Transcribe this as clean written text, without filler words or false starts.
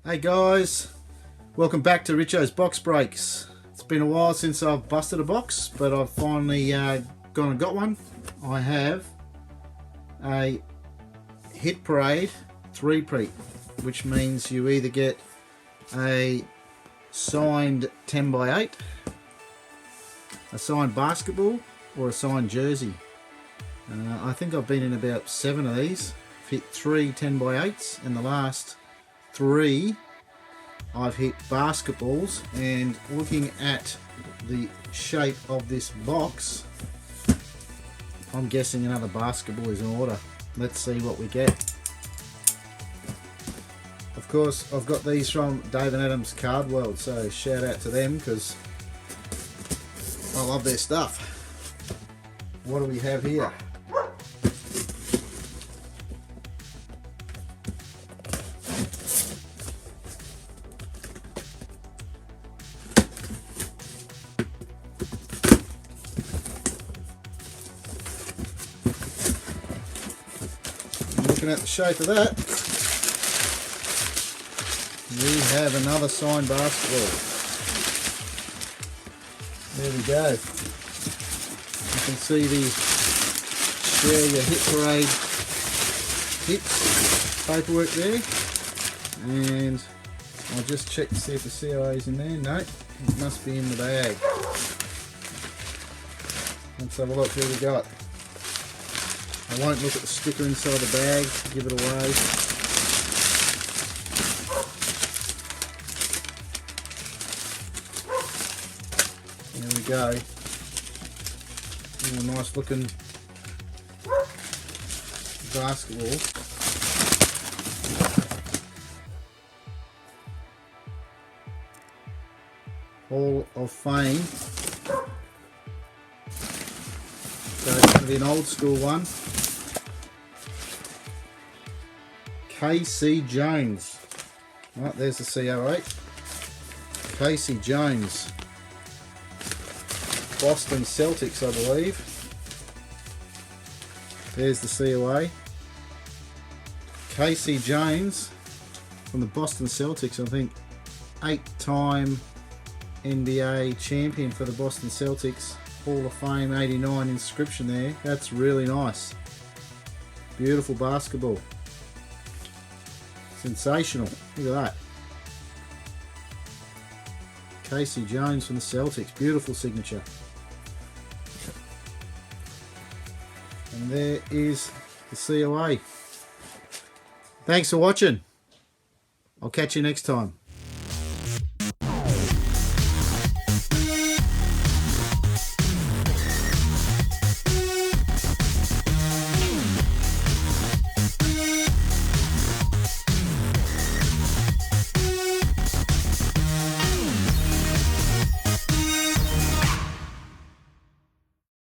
Hey guys, welcome back to Richo's Box Breaks. It's been a while since I've busted a box, but I've finally gone and got one. I have a Hit Parade Three-Peat, which means you either get a signed 10x8, a signed basketball, or a signed jersey. I think I've been in about 7 of these. I've hit 3 10x8s, and the last 3 I've hit basketballs. And looking at the shape of this box, I'm guessing another basketball is in order. Let's see what we get. Of course, I've got these from Dave and Adam's Card World, so shout out to them because I love their stuff. What do we have here? Looking at the shape of that, we have another signed basketball. There we go. You can see the share your Hit Parade hits paperwork there, and I'll just check to see if the COA is in there. No, it must be in the bag. Let's have a look. Here we got. I won't look at the sticker inside the bag, give it away. There we go. Ooh, nice looking basketball. Hall of Fame. So it's going to be an old school one. K.C. Jones. Right, there's the CO8. K.C. Jones. Boston Celtics, I believe. There's the COA. K.C. Jones from the Boston Celtics, I think 8-time NBA champion for the Boston Celtics. Hall of Fame 89 inscription there. That's really nice. Beautiful basketball. Sensational. Look at that. K.C. Jones from the Celtics. Beautiful signature. And there is the COA. Thanks for watching. I'll catch you next time.